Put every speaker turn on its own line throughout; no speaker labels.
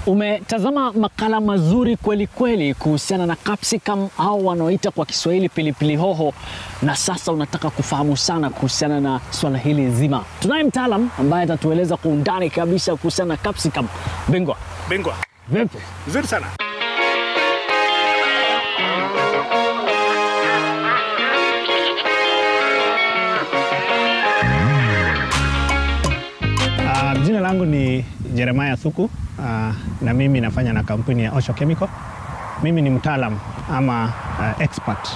Umetazama makala mazuri kweli kweli kuhusiana na capsicum au wanaoita kwa Kiswahili pilipili hoho, na sasa unataka kufahamu sana kuhusiana na swala hili zima. Tunaye mtaalamu ambaye atatueleza kwa undani kabisa kuhusiana na capsicum. Bingwa. Vipi?
Nzuri sana. Jina langu ni Jeremiah Thuku, na mimi nafanya na kampuni ya Osho Chemical. Mimi ni mtaalamu ama expert.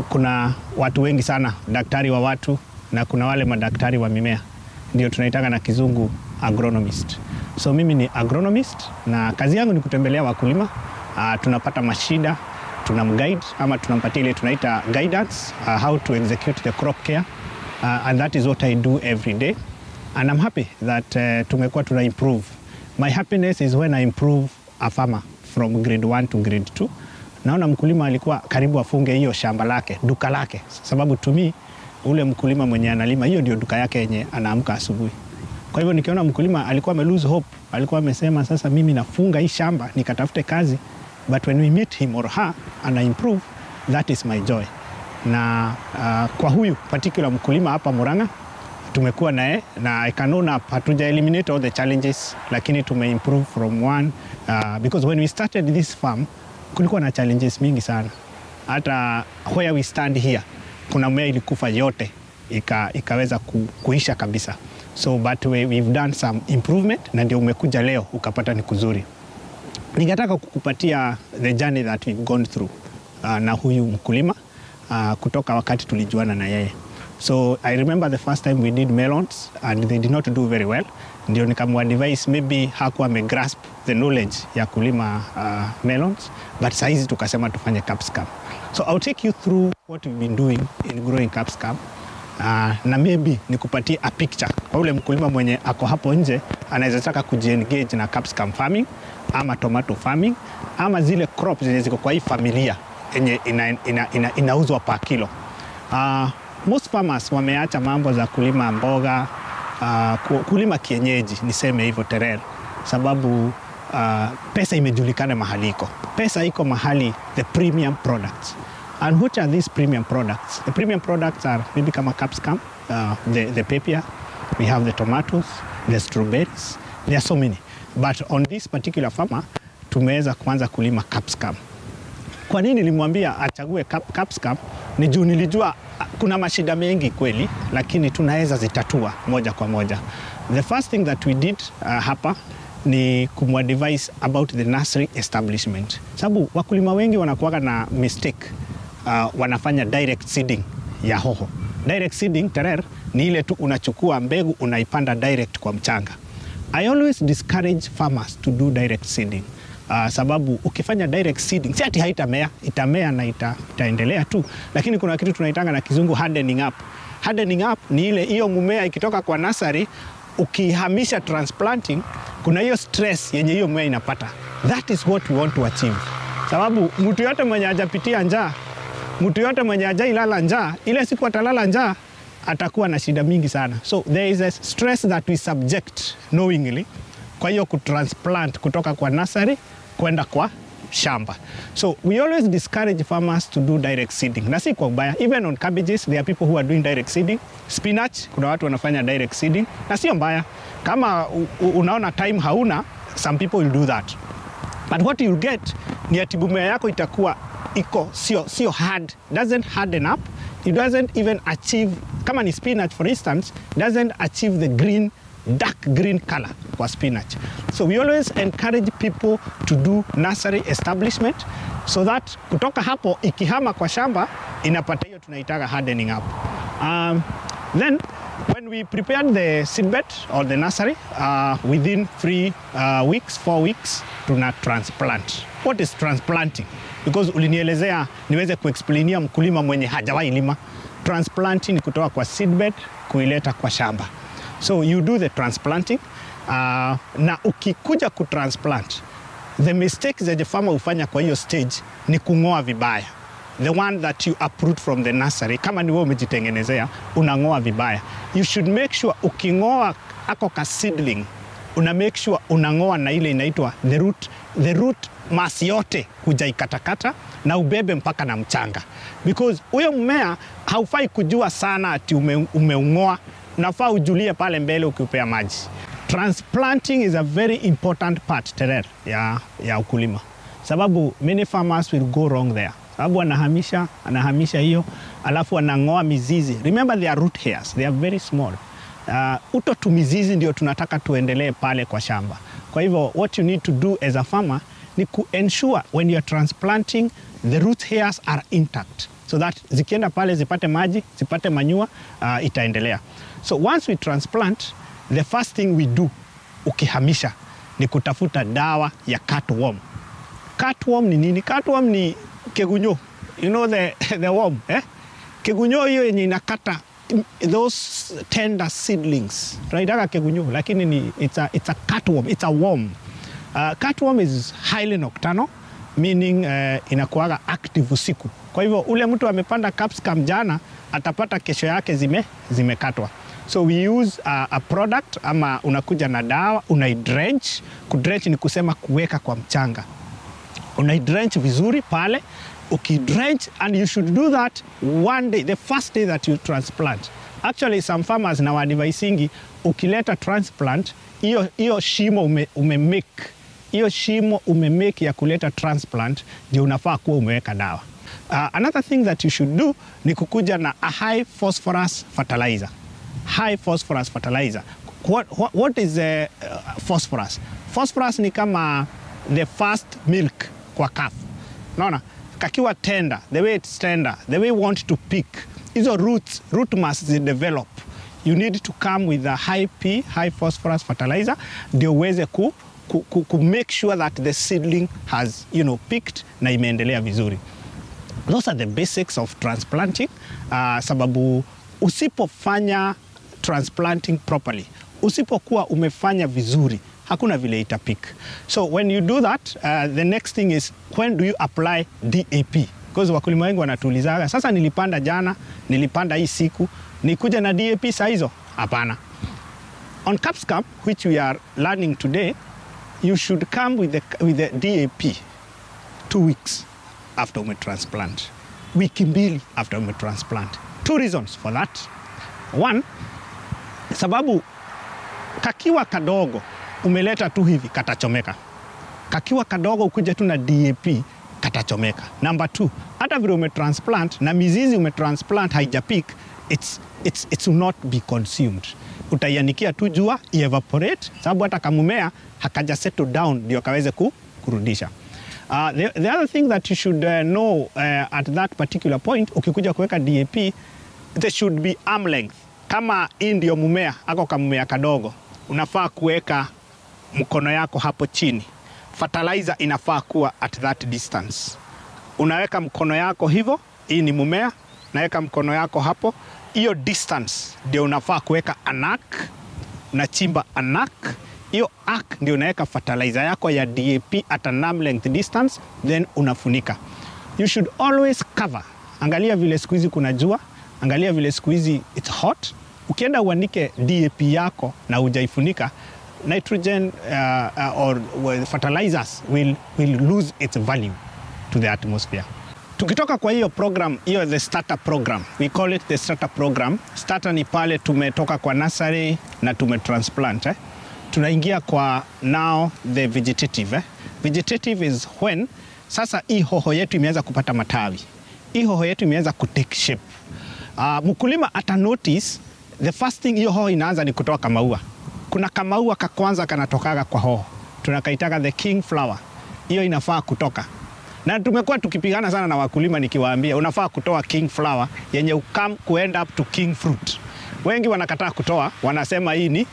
Kuna watu wengi sana, daktari wa watu na kuna wale madaktari wa mimea. Ndio tunaitanga na kizungu agronomist. So mimi ni agronomist na kazi yangu ni kutembelea wakulima. Tunapata mashida, tunamguide ama tunampatia ile tunaita guidance, how to execute the crop care. And that is what I do every day. And I'm happy that tumekuwa tuna improve. My happiness is when I improve a farmer from grade 1 to grade 2. Naona mkulima alikuwa karibu afunge hiyo shamba lake, duka lake. Sababu to me, ule mkulima mwenye analima, hiyo ndio duka yake yenye anaamka asubuhi. Kwa hivyo nikiona mkulima alikuwa lose hope, alikuwa amesema sasa mimi nafunga hii shamba nikatafute kazi. But when we meet him or her and I improve, that is my joy. Na kwa huyu particular mkulima hapa Murang'a tumekuwa naye na I can own up, hatuja eliminate all the challenges lakini tumeimprove from one, because when we started this farm kulikuwa na challenges mingi sana. Hata where we stand here kuna mmea ilikufa yote ikaweza kuisha kabisa. So but we've done some improvement na ndio umekuja leo ukapata ni kuzuri. Ningetaka kukupatia the journey that we've gone through na huyu mkulima kutoka wakati tulijuana na yeye. So I remember the first time we did melons and they did not do very well. Ndio nikamwadvise maybe hakuwa grasp the knowledge ya kulima melons, but saizi tukasema tufanye capsicum. So I'll take you through what we've been doing in growing capsicum. Na maybe nikupatie a picture kwa ule mkulima mwenye ako hapo nje anaweza taka kujiengage na capsicum farming ama tomato farming ama zile crops zenye ziko kwa hii familia yenye inauzwa per kilo. Most farmers wameacha mambo za kulima mboga, kulima kienyeji, niseme hivyo terere, sababu pesa imejulikana mahali iko. Pesa iko mahali the premium products. And what are these premium products? The premium products are maybe kama capsicum, the pepper, we have the tomatoes, the strawberries, there are so many. But on this particular farmer, tumeweza kuanza kulima capsicum. Kwa nini nilimwambia achague capsicum? Ni juu nilijua kuna mashida mengi kweli, lakini tunaweza zitatua moja kwa moja. The first thing that we did hapa ni kumadvise about the nursery establishment. Sababu wakulima wengi wanakuwa na mistake, wanafanya direct seeding ya hoho. Direct seeding terer ni ile tu unachukua mbegu unaipanda direct kwa mchanga. I always discourage farmers to do direct seeding. Sababu ukifanya direct seeding si ati haitamea, itamea na itaendelea tu, lakini kuna kitu tunaitanga na kizungu hardening up. Hardening up ni ile hiyo mmea ikitoka kwa nursery ukihamisha transplanting, kuna hiyo stress yenye hiyo mmea inapata. That is what we want to achieve. Sababu mtu yote mwenye hajapitia njaa, mtu yote mwenye hajailala njaa, ile siku atalala njaa atakuwa na shida mingi sana. So there is a stress that we subject knowingly kwa hiyo kutransplant kutoka kwa nursery kwenda kwa shamba. So we always discourage farmers to do direct seeding. Na si kwa ubaya. Even on cabbages, there are people who are doing direct seeding. Spinach, kuna watu wanafanya direct seeding. Na sio mbaya. Kama unaona time hauna, some people will do that. But what you'll get ni ati mmea yako itakuwa iko sio hard, doesn't harden up. It doesn't even achieve, kama ni spinach for instance, doesn't achieve the green, dark green color kwa spinach. So we always encourage people to do nursery establishment so that kutoka hapo ikihama kwa shamba inapata hiyo tunaitaga hardening up. Then when we prepared the seedbed or the nursery, within 4 weeks tuna transplant. What is transplanting? Because ulinielezea niweze kuexplainia mkulima mwenye hajawahi lima. Transplanting ni kutoka kwa seedbed kuileta kwa shamba. So you do the transplanting, na ukikuja kutransplant, the mistakes that the farmer hufanya kwa hiyo stage ni kung'oa vibaya. The one that you uproot from the nursery, kama ni wewe umejitengenezea, unang'oa vibaya. You should make sure uking'oa ako ka seedling, una make sure unangoa na ile inaitwa the root mass yote hujaikatakata na ubebe mpaka na mchanga, because huyo mmea haufai kujua sana ati umeungoa, unafaa ujulie pale mbele ukiupea maji. Transplanting is a very important part Terer ya ukulima, sababu many farmers will go wrong there, sababu anahamisha hiyo alafu anangoa mizizi. Remember they are root hairs, they are very small. Uto tu mizizi ndio tunataka tuendelee pale kwa shamba. Kwa hivyo what you need to do as a farmer ni ku ensure when you are transplanting the root hairs are intact, so that zikienda pale zipate maji, zipate manure, itaendelea. So once we transplant, the first thing we do ukihamisha ni kutafuta dawa ya cutworm. Cutworm ni nini? Cutworm ni kegunyo. You know the worm, eh? Kegunyo hiyo yenye inakata those tender seedlings. Tunaitaka kegunyo, lakini it's a cutworm, it's a worm. Cutworm is highly nocturnal, meaning inakuwaga active usiku. Kwa hivyo ule mtu amepanda capsicum jana atapata kesho yake zimekatwa. So we use a product, ama unakuja na dawa, unaidrench. Kudrench ni kusema kuweka kwa mchanga. Unaidrench vizuri pale, ukidrench, and you should do that one day, the first day that you transplant. Actually some farmers na wadivaisingi, ukileta transplant, hiyo shimo umemake, hiyo shimo umemake ya kuleta transplant, ndio unafaa kuwa umeweka dawa. Another thing that you should do ni kukuja na a high phosphorus fertilizer. High phosphorus fertilizer. What is phosphorus? Phosphorus ni kama the first milk kwa calf. Naona kakiwa tender, the way it's tender, the way you want to pick, hizo root mass develop. You need to come with a high phosphorus fertilizer ndio uweze ku make sure that the seedling has, picked na imeendelea vizuri. Those are the basics of transplanting. Sababu usipofanya transplanting properly, usipokuwa umefanya vizuri, hakuna vile itapik. So when you do that, the next thing is, when do you apply DAP? Because wakulima wengi wanatuulizaga, sasa nilipanda jana, nilipanda hii siku, nikuja na DAP saa hizo? Hapana. On capsicum, which we are learning today, you should come with the DAP 2 weeks after umetransplant. Wiki mbili after umetransplant. 2 reasons for that. One, sababu kakiwa kadogo umeleta tu hivi katachomeka. Kakiwa kadogo ukuje tu na DAP katachomeka. Number 2, hata vile umetransplant na mizizi umetransplant haijapik, it will not be consumed. Utaianikia tu jua, evaporate, sababu hata kamumea hakaja settle down ndio kaweze kurudisha. The other thing that you should know at that particular point, ukikuja kuweka DAP, there should be arm length. Kama hii ndio mumea, ako kamumea kadogo, unafaa kuweka mkono yako hapo chini. Fertilizer inafaa kuwa at that distance. Unaweka mkono yako hivyo, hii ni mumea, naweka mkono yako hapo, hiyo distance ndio unafaa kuweka anak, unachimba anak, hiyo arc ndio unaweka fertilizer yako ya DAP at an arm length distance, then unafunika. You should always cover. Angalia vile siku hizi kuna jua, angalia vile siku hizi it's hot. Ukienda uandike DAP yako na hujaifunika, nitrogen or fertilizers will lose its value to the atmosphere. Tukitoka kwa hiyo program, hiyo the starter program, we call it the starter program. Starter ni pale tumetoka kwa nursery na tumetransplant. Tunaingia kwa now the vegetative. Vegetative is when sasa hii hoho yetu imeanza kupata matawi. Hii hoho yetu imeanza kutake shape. Mkulima ata notice the first thing hiyo hoho inaanza ni kutoka kamaua. Kuna kamaua ka kwanza kanatokaga kwa hoho. Tunakaitaga the king flower. Hiyo inafaa kutoka. Na tumekuwa tukipigana sana na wakulima nikiwaambia unafaa kutoa king flower yenye ukam kuend up to king fruit. Wengi wanakataa kutoa, wanasema hii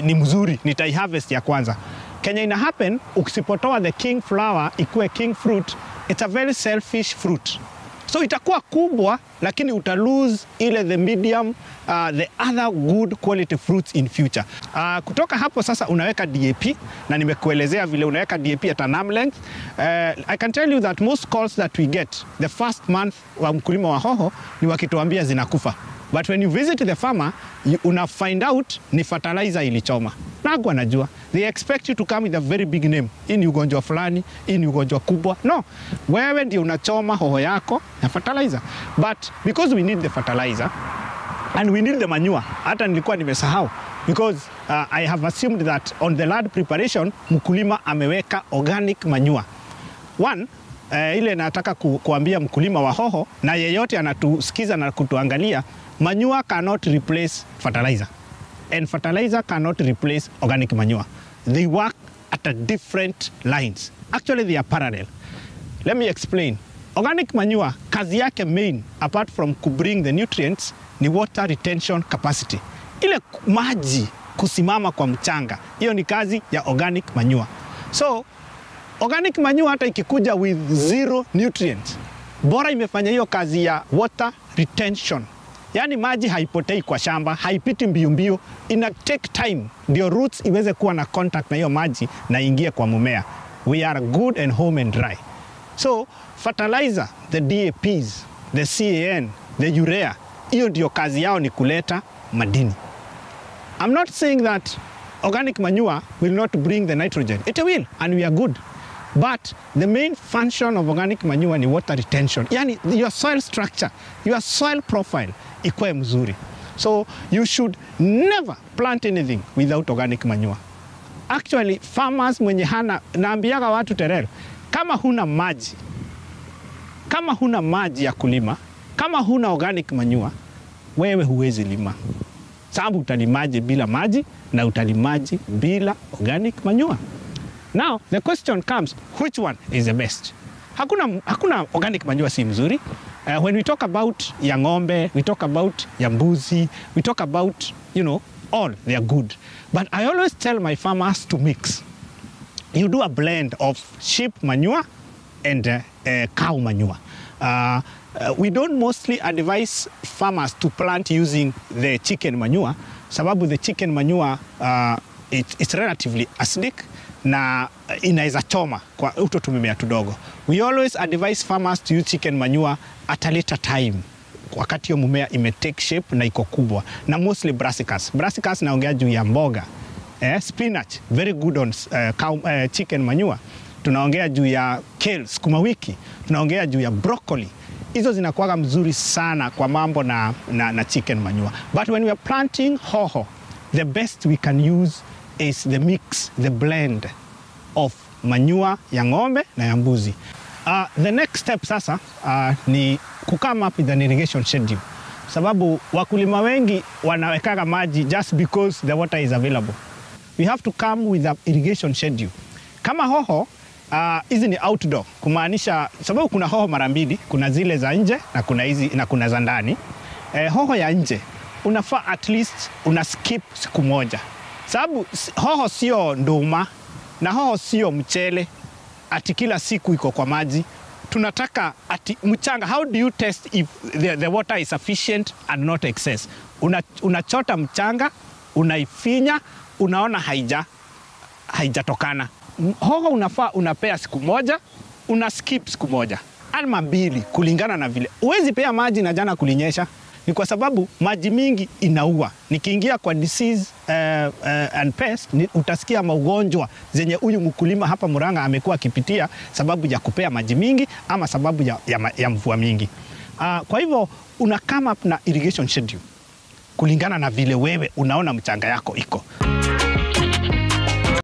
ni mzuri, nitai harvest ya kwanza. Kenya ina happen, ukisipotoa the king flower ikue king fruit, it's a very selfish fruit. So itakuwa kubwa, lakini uta lose ile the medium, the other good quality fruits in future. Kutoka hapo sasa unaweka DAP, na nimekuelezea vile unaweka DAP at an arm length. I can tell you that most calls that we get, the first month wa mkulima wa hoho, ni wakituambia zinakufa. But when you visit the farmer, una find out ni fertilizer ilichoma. Na hakuwa anajua. They expect you to come with a very big name. Hii ni ugonjwa fulani, hii ni ugonjwa kubwa. No, wewe ndio unachoma hoho yako na fertilizer. But because we need the fertilizer and we need the manure, hata nilikuwa nimesahau. Because I have assumed that on the land preparation, mkulima ameweka organic manure. One, ile nataka kuambia mkulima wa hoho na yeyote anatusikiza na kutuangalia, manure cannot replace fertilizer. And fertilizer cannot replace organic manure. They work at a different lines. Actually, they are parallel. Let me explain. Organic manure, kazi yake main, apart from to bring the nutrients, ni water retention capacity. Ile maji kusimama kwa mchanga, hiyo ni kazi ya organic manure. So, organic manure hata ikikuja with zero nutrients, bora imefanya hiyo kazi ya water retention. Yani maji haipotei kwa shamba, haipiti mbio mbio, ina take time ndio roots iweze kuwa na contact na hiyo maji na ingie kwa mmea. We are good and home and dry. So fertilizer, the DAPs, the CAN, the urea, hiyo ndio kazi yao ni kuleta madini. I'm not saying that organic manure will not bring the nitrogen. It will, and we are good. But the main function of organic manure ni water retention. Yani your soil structure, your soil profile ikuwe mzuri. So you should never plant anything without organic manure. Actually, farmers mwenye hana, naambiaga watu Terel, kama huna maji ya kulima, kama huna organic manure, wewe huwezi lima. Sababu utalimaje bila maji na utalimaje bila organic manure. Now, the question comes, which one is the best? Hakuna organic manure si mzuri. When we talk about ya ng'ombe, we talk about ya mbuzi, we talk about, all, they are good. But I always tell my farmers to mix. You do a blend of sheep manure and cow manure. We don't mostly advise farmers to plant using the chicken manure, sababu the chicken manure, it's relatively acidic na inaweza choma kwa utotumimea tudogo. We always advise farmers to use chicken manure at a later time, wakati hiyo mmea imetake shape na iko kubwa, na mostly brassicas. Brassicas naongea juu ya mboga. Spinach, very good on chicken manure. Tunaongea juu ya kale, sukuma wiki. Tunaongea juu ya broccoli. Hizo zinakuwa mzuri sana kwa mambo na chicken manure. But when we are planting hoho, the best we can use is the mix, the blend of manure ya ng'ombe na ya mbuzi. The next step sasa ni come up with an irrigation schedule. Sababu wakulima wengi wanawekaga maji just because the water is available. We have to come with an irrigation schedule. Kama hoho, hizi ni outdoor, kumaanisha sababu kuna hoho mara mbili, kuna zile za nje na kuna za ndani. Hoho ya nje unafaa at least una skip siku moja. Sababu hoho sio nduma na hoho sio mchele ati kila siku iko kwa maji. Tunataka ati mchanga. How do you test if the water is sufficient and not excess? Unachota mchanga, unaifinya, unaona haijatokana. Hoho unafaa unapea siku moja, una skip siku moja. Alma mbili kulingana na vile. Uwezi pea maji na jana kulinyesha. Ni kwa sababu maji mingi inaua. Nikiingia kwa disease and pest, utasikia maugonjwa zenye huyu mkulima hapa Murang'a amekuwa akipitia sababu ya kupea maji mingi ama sababu ya mvua mingi. Kwa hivyo una come up na irrigation schedule kulingana na vile wewe unaona mchanga yako iko.